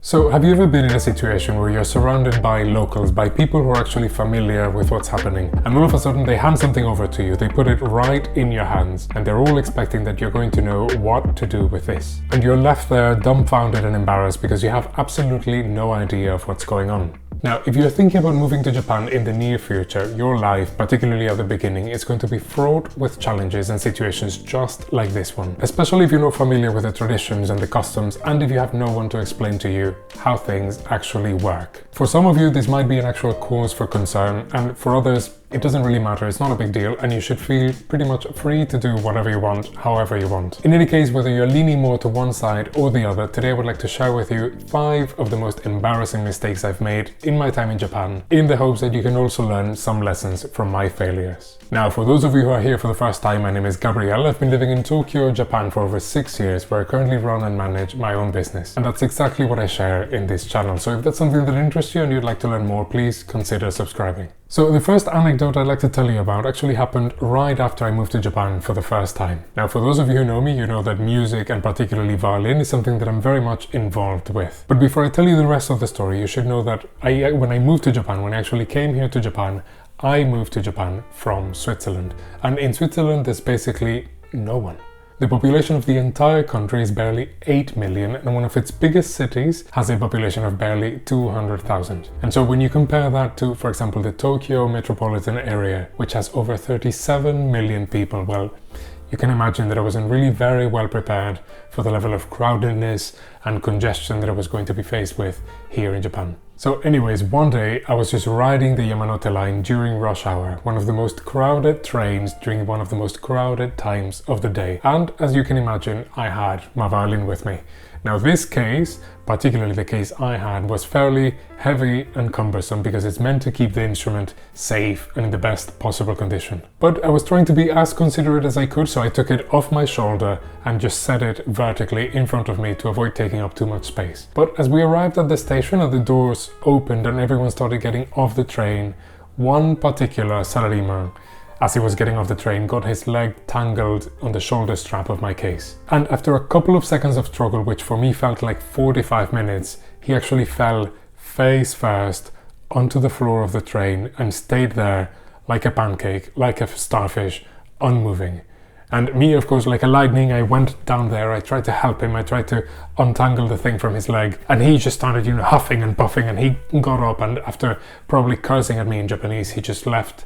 So, have you ever been in a situation where you're surrounded by locals, by people who are actually familiar with what's happening, and all of a sudden they hand something over to you, they put it right in your hands, and they're all expecting that you're going to know what to do with this. And you're left there dumbfounded and embarrassed because you have absolutely no idea of what's going on. Now, if you're thinking about moving to Japan in the near future, your life, particularly at the beginning, is going to be fraught with challenges and situations just like this one. Especially if you're not familiar with the traditions and the customs, and if you have no one to explain to you how things actually work. For some of you, this might be an actual cause for concern, and for others, it doesn't really matter, it's not a big deal, and you should feel pretty much free to do whatever you want, however you want. In any case, whether you're leaning more to one side or the other, today I would like to share with you 5 of the most embarrassing mistakes I've made in my time in Japan, in the hopes that you can also learn some lessons from my failures. Now, for those of you who are here for the first time, my name is Gabriel. I've been living in Tokyo, Japan for over 6 years, where I currently run and manage my own business. And that's exactly what I share in this channel. So if that's something that interests you and you'd like to learn more, please consider subscribing. So the first anecdote I'd like to tell you about actually happened right after I moved to Japan for the first time. Now, for those of you who know me, you know that music, and particularly violin, is something that I'm very much involved with. But before I tell you the rest of the story, you should know that when I moved to Japan, when I actually came here to Japan, I moved to Japan from Switzerland. And in Switzerland, there's basically no one. The population of the entire country is barely 8 million, and one of its biggest cities has a population of barely 200,000. And so when you compare that to, for example, the Tokyo metropolitan area, which has over 37 million people, well, you can imagine that I wasn't really very well prepared for the level of crowdedness and congestion that I was going to be faced with here in Japan. So anyways, one day I was just riding the Yamanote line during rush hour, one of the most crowded trains during one of the most crowded times of the day. And as you can imagine, I had my violin with me. Now this case, particularly the case I had, was fairly heavy and cumbersome because it's meant to keep the instrument safe and in the best possible condition. But I was trying to be as considerate as I could, so I took it off my shoulder and just set it vertically in front of me to avoid taking up too much space. But as we arrived at the station and the doors opened and everyone started getting off the train, one particular salaryman, as he was getting off the train, got his leg tangled on the shoulder strap of my case. And after a couple of seconds of struggle, which for me felt like 45 minutes, he actually fell face first onto the floor of the train and stayed there like a pancake, like a starfish, unmoving. And me, of course, like a lightning, I went down there, I tried to help him, I tried to untangle the thing from his leg, and he just started, huffing and puffing, and he got up, and after probably cursing at me in Japanese, he just left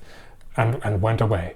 and went away.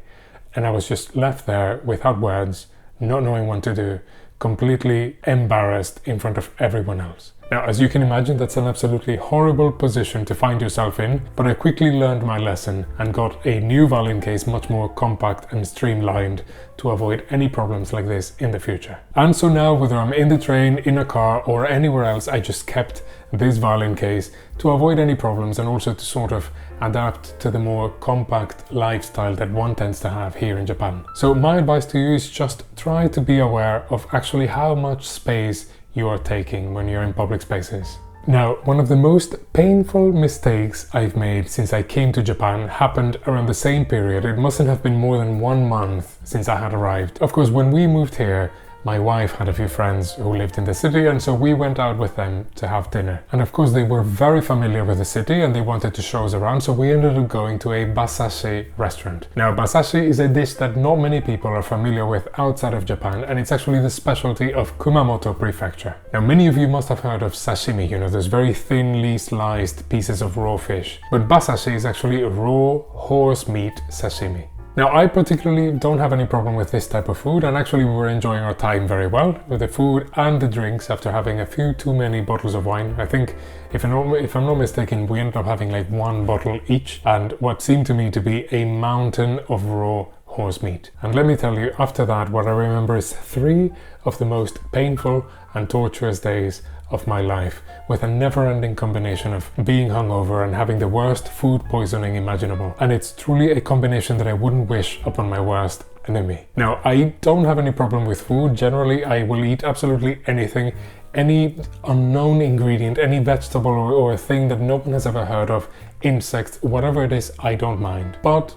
And I was just left there without words, not knowing what to do, completely embarrassed in front of everyone else. Now, as you can imagine, that's an absolutely horrible position to find yourself in, but I quickly learned my lesson and got a new violin case much more compact and streamlined to avoid any problems like this in the future. And so now, whether I'm in the train, in a car, or anywhere else, I just kept this violin case to avoid any problems and also to sort of adapt to the more compact lifestyle that one tends to have here in Japan. So my advice to you is just try to be aware of actually how much space you are taking when you're in public spaces. Now, one of the most painful mistakes I've made since I came to Japan happened around the same period. It mustn't have been more than 1 month since I had arrived. Of course, when we moved here, my wife had a few friends who lived in the city, and so we went out with them to have dinner. And of course, they were very familiar with the city and they wanted to show us around, so we ended up going to a basashi restaurant. Now, basashi is a dish that not many people are familiar with outside of Japan, and it's actually the specialty of Kumamoto Prefecture. Now, many of you must have heard of sashimi, those very thinly sliced pieces of raw fish. But basashi is actually raw horse meat sashimi. Now, I particularly don't have any problem with this type of food, and actually we were enjoying our time very well with the food and the drinks after having a few too many bottles of wine. I think, if I'm not mistaken, we ended up having like 1 bottle each, and what seemed to me to be a mountain of raw horse meat. And let me tell you, after that, what I remember is 3 of the most painful and torturous days of my life, with a never-ending combination of being hungover and having the worst food poisoning imaginable. And it's truly a combination that I wouldn't wish upon my worst enemy. Now, I don't have any problem with food. Generally, I will eat absolutely anything, any unknown ingredient, any vegetable or thing that no one has ever heard of, insects, whatever it is, I don't mind. But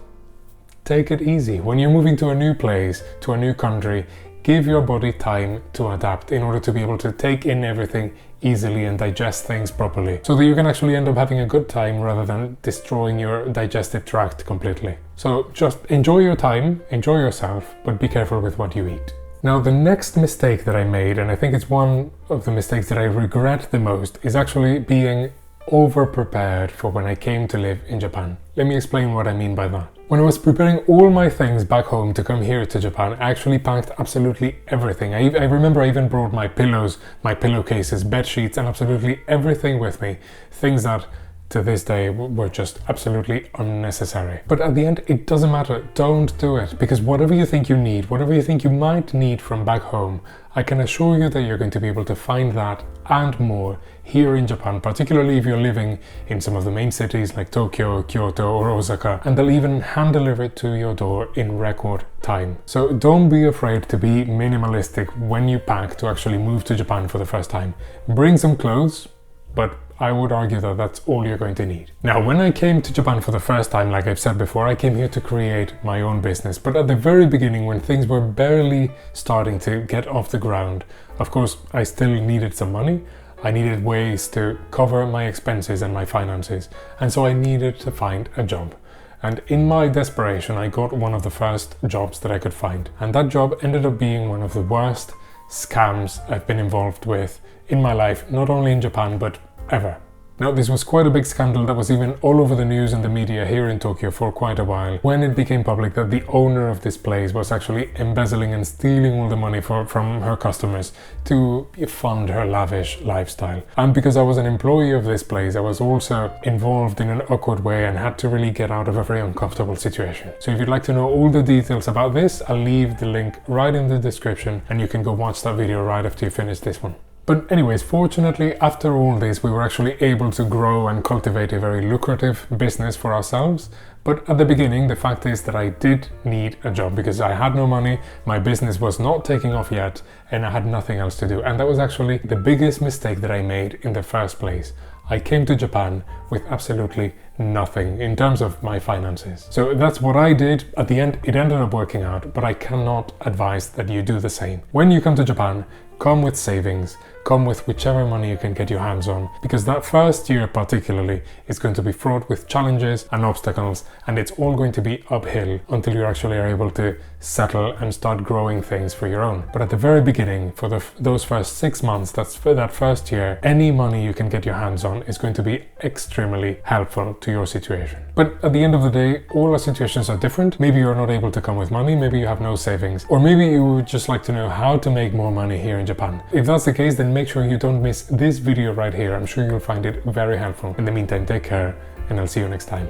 take it easy. When you're moving to a new place, to a new country, give your body time to adapt in order to be able to take in everything easily and digest things properly, so that you can actually end up having a good time rather than destroying your digestive tract completely. So just enjoy your time, enjoy yourself, but be careful with what you eat. Now, the next mistake that I made, and I think it's one of the mistakes that I regret the most, is actually being over-prepared for when I came to live in Japan. Let me explain what I mean by that. When I was preparing all my things back home to come here to Japan, I actually packed absolutely everything. I remember I even brought my pillows, my pillowcases, bed sheets, and absolutely everything with me. Things that to this day were just absolutely unnecessary. But at the end, it doesn't matter. Don't do it, because whatever you think you need, whatever you think you might need from back home, I can assure you that you're going to be able to find that and more here in Japan, particularly if you're living in some of the main cities like Tokyo, Kyoto, or Osaka, and they'll even hand deliver it to your door in record time. So don't be afraid to be minimalistic when you pack to actually move to Japan for the first time. Bring some clothes, but I would argue that that's all you're going to need. Now, when I came to Japan for the first time, like I've said before, I came here to create my own business. But at the very beginning, when things were barely starting to get off the ground, of course, I still needed some money. I needed ways to cover my expenses and my finances. And so I needed to find a job. And in my desperation, I got one of the first jobs that I could find. And that job ended up being one of the worst scams I've been involved with in my life, not only in Japan, but ever. Now, this was quite a big scandal that was even all over the news and the media here in Tokyo for quite a while, when it became public that the owner of this place was actually embezzling and stealing all the money from her customers to fund her lavish lifestyle. And because I was an employee of this place, I was also involved in an awkward way and had to really get out of a very uncomfortable situation. So if you'd like to know all the details about this, I'll leave the link right in the description and you can go watch that video right after you finish this one. But anyways, fortunately, after all this, we were actually able to grow and cultivate a very lucrative business for ourselves. But at the beginning, the fact is that I did need a job because I had no money, my business was not taking off yet, and I had nothing else to do. And that was actually the biggest mistake that I made in the first place. I came to Japan with absolutely nothing in terms of my finances. So that's what I did. At the end, it ended up working out, but I cannot advise that you do the same. When you come to Japan, come with savings, come with whichever money you can get your hands on, because that first year particularly is going to be fraught with challenges and obstacles, and it's all going to be uphill until you actually are able to settle and start growing things for your own. But at the very beginning, for those first 6 months, that's for that first year, any money you can get your hands on is going to be extremely helpful to your situation. But at the end of the day, all our situations are different. Maybe you're not able to come with money, maybe you have no savings, or maybe you would just like to know how to make more money here in Japan. If that's the case, then make sure you don't miss this video right here. I'm sure you'll find it very helpful. In the meantime, take care, and I'll see you next time.